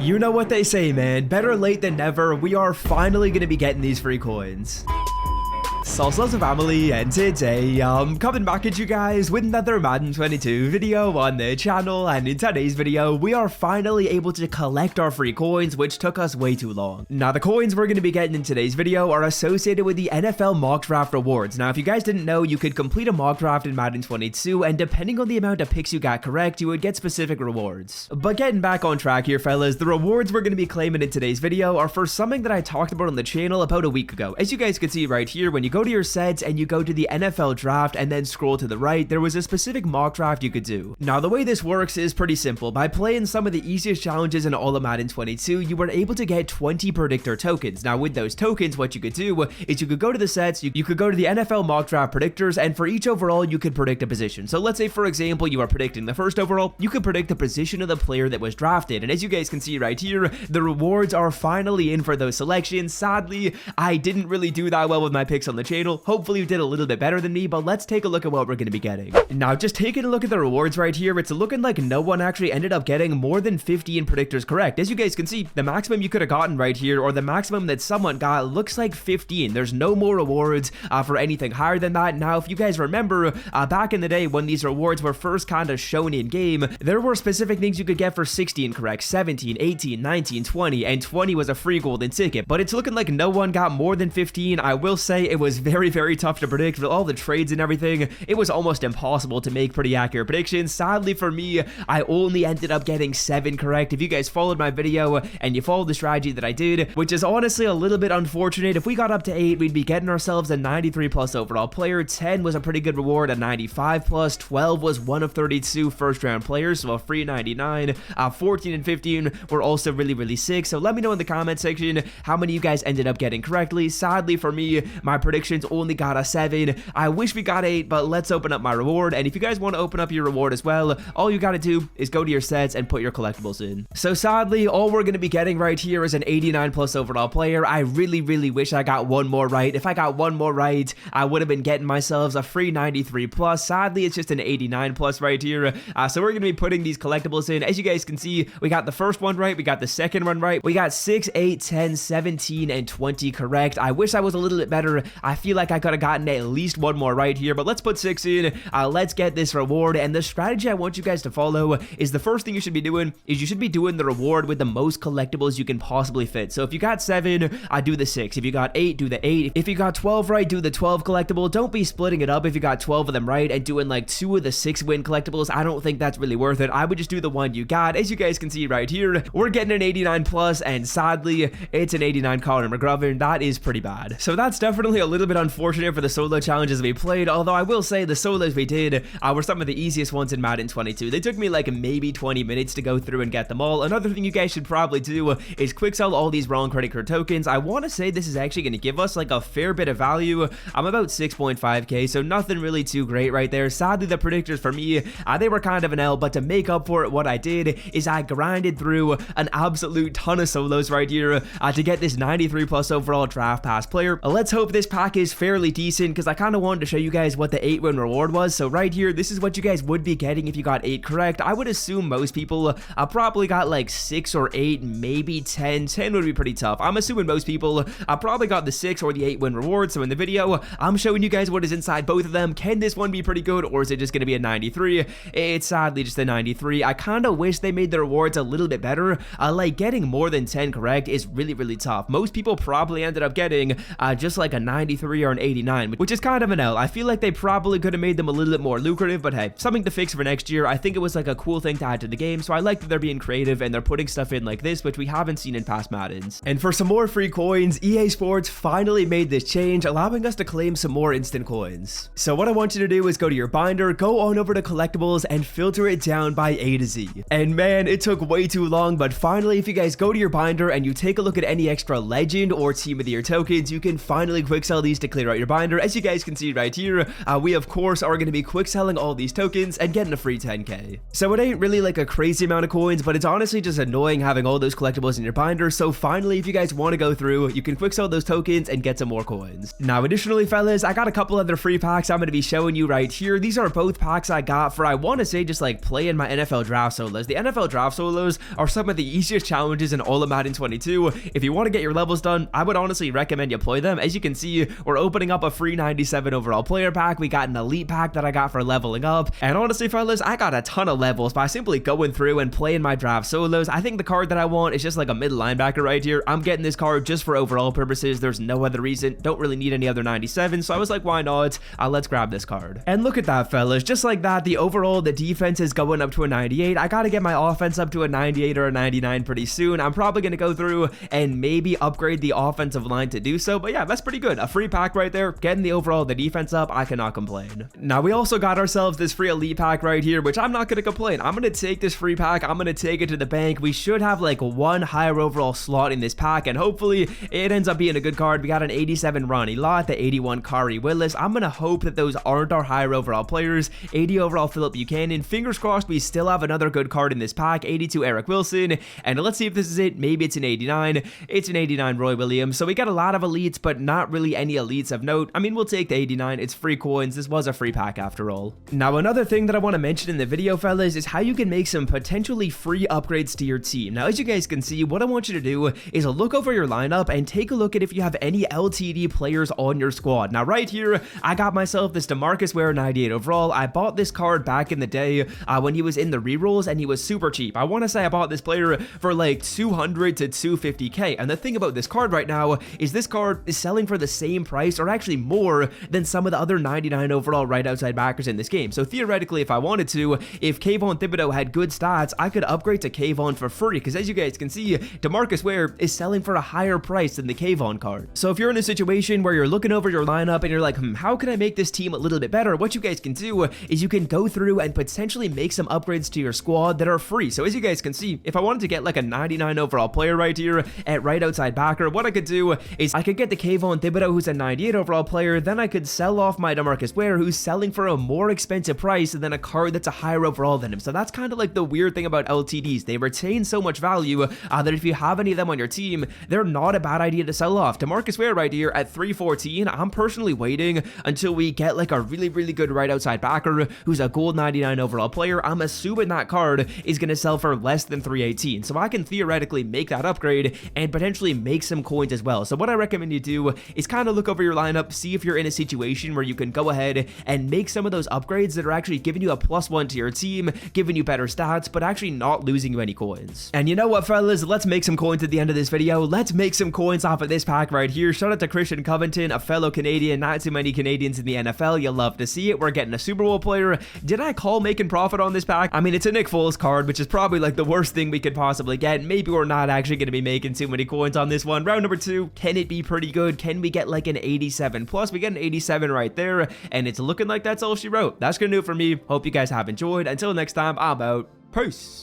You know what they say, man. Better late than never. We are finally gonna be getting these free coins. Salsa family, and today coming back at you guys with another Madden 22 video on the channel, and in today's video we are finally able to collect our free coins, which took us way too long. Now the coins we're going to be getting in today's video are associated with the NFL mock draft rewards. Now if you guys didn't know, you could complete a mock draft in Madden 22, and depending on the amount of picks you got correct, you would get specific rewards. But getting back on track here, fellas, the rewards we're going to be claiming in today's video are for something that I talked about on the channel about a week ago. As you guys can see right here, when you go to your sets and you go to the NFL draft and then scroll to the right, there was a specific mock draft you could do. Now the way this works is pretty simple. By playing some of the easiest challenges in all of Madden 22, you were able to get 20 predictor tokens. Now with those tokens, what you could do is you could go to the sets, you could go to the NFL mock draft predictors, and for each overall you could predict a position. So let's say for example you are predicting the first overall, you could predict the position of the player that was drafted, and as you guys can see right here, the rewards are finally in for those selections. Sadly, I didn't really do that well with my picks on the channel. Hopefully you did a little bit better than me, but let's take a look at what we're going to be getting. Now, just taking a look at the rewards right here, it's looking like no one actually ended up getting more than 15 predictors correct. As you guys can see, the maximum you could have gotten right here, or the maximum that someone got, looks like 15. There's no more rewards for anything higher than that. Now, if you guys remember, back in the day when these rewards were first kind of shown in game, there were specific things you could get for 16 correct, 17, 18, 19, 20, and 20 was a free golden ticket. But it's looking like no one got more than 15. I will say it was very tough to predict with all the trades and everything. It was almost impossible to make pretty accurate predictions. Sadly for me, I only ended up getting 7 correct. If you guys followed my video and you followed the strategy that I did, which is honestly a little bit unfortunate, if we got up to 8, we'd be getting ourselves a 93 plus overall player. 10 was a pretty good reward, a 95 plus. 12 was one of 32 first round players, so a free 99. 14 and 15 were also really sick. So let me know in the comment section how many of you guys ended up getting correctly. Sadly for me, my predictions only got a 7. I wish we got 8, but let's open up my reward. And if you guys want to open up your reward as well, all you got to do is go to your sets and put your collectibles in. So sadly, all we're going to be getting right here is an 89 plus overall player. I really wish I got one more right. If I got one more right, I would have been getting myself a free 93 plus. Sadly, it's just an 89 plus right here. So we're going to be putting these collectibles in. As you guys can see, we got the first one right, we got the second one right, we got 6, 8, 10, 17, and 20 correct. I wish I was a little bit better. I feel like I could have gotten at least one more right here, but let's put 6 in. Let's get this reward. And the strategy I want you guys to follow is the first thing you should be doing is you should be doing the reward with the most collectibles you can possibly fit. So if you got 7, do the 6. If you got 8, do the 8. If you got 12 right, do the 12 collectible. Don't be splitting it up if you got 12 of them right and doing like 2 of the 6 win collectibles. I don't think that's really worth it. I would just do the one you got. As you guys can see right here, we're getting an 89 plus, and sadly it's an 89 Conor McGovern. That is pretty bad. So that's definitely a little bit unfortunate for the solo challenges we played, although I will say the solos we did were some of the easiest ones in Madden 22. They took me like maybe 20 minutes to go through and get them all. Another thing you guys should probably do is quick sell all these wrong credit card tokens. I want to say this is actually going to give us like a fair bit of value. I'm about 6.5k, so nothing really too great right there. Sadly, the predictors for me, they were kind of an L, but to make up for it, what I did is I grinded through an absolute ton of solos right here to get this 93 plus overall draft pass player. Let's hope this pack is fairly decent, because I kind of wanted to show you guys what the 8 win reward was. So right here, this is what you guys would be getting if you got 8 correct. I would assume most people probably got like 6 or 8, maybe 10. 10 would be pretty tough. I'm assuming most people probably got the 6 or the 8 win reward. So in the video, I'm showing you guys what is inside both of them. Can this one be pretty good, or is it just going to be a 93? It's sadly just a 93. I kind of wish they made the rewards a little bit better. Like getting more than 10 correct is really tough. Most people probably ended up getting just like a 93 or an 89, which is kind of an L. I feel like they probably could have made them a little bit more lucrative, but hey, something to fix for next year. I think it was like a cool thing to add to the game, so I like that they're being creative and they're putting stuff in like this, which we haven't seen in past Maddens. And for some more free coins, EA Sports finally made this change, allowing us to claim some more instant coins. So what I want you to do is go to your binder, go on over to collectibles, and filter it down by A to Z. And man, it took way too long, but finally, if you guys go to your binder and you take a look at any extra legend or team of the year tokens, you can finally quick sell these anomalies to clear out your binder. As you guys can see right here, we of course are going to be quick selling all these tokens and getting a free 10k. So it ain't really like a crazy amount of coins, but it's honestly just annoying having all those collectibles in your binder. So finally, if you guys want to go through, you can quick sell those tokens and get some more coins. Now, additionally, fellas, I got a couple other free packs I'm going to be showing you right here. These are both packs I got for, I want to say, just like playing my NFL draft solos. The NFL draft solos are some of the easiest challenges in all of Madden 22. If you want to get your levels done, I would honestly recommend you play them. As you can see, we're opening up a free 97 overall player pack. We got an elite pack that I got for leveling up. And honestly, fellas, I got a ton of levels by simply going through and playing my draft solos. I think the card that I want is just like a middle linebacker right here. I'm getting this card just for overall purposes. There's no other reason. Don't really need any other 97. So I was like, why not? Let's grab this card. And look at that, fellas. Just like that, the defense is going up to a 98. I got to get my offense up to a 98 or a 99 pretty soon. I'm probably going to go through and maybe upgrade the offensive line to do so. But yeah, that's pretty good. A free pack right there. Getting the defense up, I cannot complain. Now, we also got ourselves this free elite pack right here, which I'm not going to complain. I'm going to take this free pack. I'm going to take it to the bank. We should have like one higher overall slot in this pack, and hopefully it ends up being a good card. We got an 87 Ronnie Lott, the 81 Kari Willis. I'm going to hope that those aren't our higher overall players. 80 overall Philip Buchanan. Fingers crossed we still have another good card in this pack. 82 Eric Wilson. And let's see if this is it. Maybe it's an 89. It's an 89 Roy Williams. So we got a lot of elites, but not really any elites of note. I mean, we'll take the 89. It's free coins. This was a free pack after all. Now, another thing that I want to mention in the video, fellas, is how you can make some potentially free upgrades to your team. Now, as you guys can see, what I want you to do is look over your lineup and take a look at if you have any LTD players on your squad. Now, right here, I got myself this DeMarcus Ware 98 overall. I bought this card back in the day when he was in the rerolls, and he was super cheap. I want to say I bought this player for like 200 to 250k. And the thing about this card right now is this card is selling for the same price, or actually more than some of the other 99 overall right outside backers in this game. So theoretically, if I wanted to, if Kayvon Thibodeau had good stats, I could upgrade to Kayvon for free, because as you guys can see, DeMarcus Ware is selling for a higher price than the Kayvon card. So if you're in a situation where you're looking over your lineup and you're like, how can I make this team a little bit better? What you guys can do is you can go through and potentially make some upgrades to your squad that are free. So as you guys can see, if I wanted to get like a 99 overall player right here at right outside backer, what I could do is I could get the Kayvon Thibodeau, who's a 98 overall player. Then I could sell off my DeMarcus Ware, who's selling for a more expensive price than a card that's a higher overall than him. So that's kind of like the weird thing about LTDs. They retain so much value that if you have any of them on your team, they're not a bad idea to sell off. DeMarcus Ware right here at 314, I'm personally waiting until we get like a really good right outside backer who's a gold 99 overall player. I'm assuming that card is going to sell for less than 318. So I can theoretically make that upgrade and potentially make some coins as well. So what I recommend you do is kind of look over your lineup, see if you're in a situation where you can go ahead and make some of those upgrades that are actually giving you a +1 to your team, giving you better stats, but actually not losing you any coins. And you know what, fellas? Let's make some coins at the end of this video. Let's make some coins off of this pack right here. Shout out to Christian Covington, a fellow Canadian. Not too many Canadians in the NFL. You'll love to see it. We're getting a Super Bowl player. Did I call making profit on this pack? I mean, it's a Nick Foles card, which is probably like the worst thing we could possibly get. Maybe we're not actually going to be making too many coins on this one. Round number 2, can it be pretty good? Can we get like an 87 plus? We get an 87 right there, and it's looking like that's all she wrote. That's going to do it for me. Hope you guys have enjoyed. Until next time, I'm out. Peace.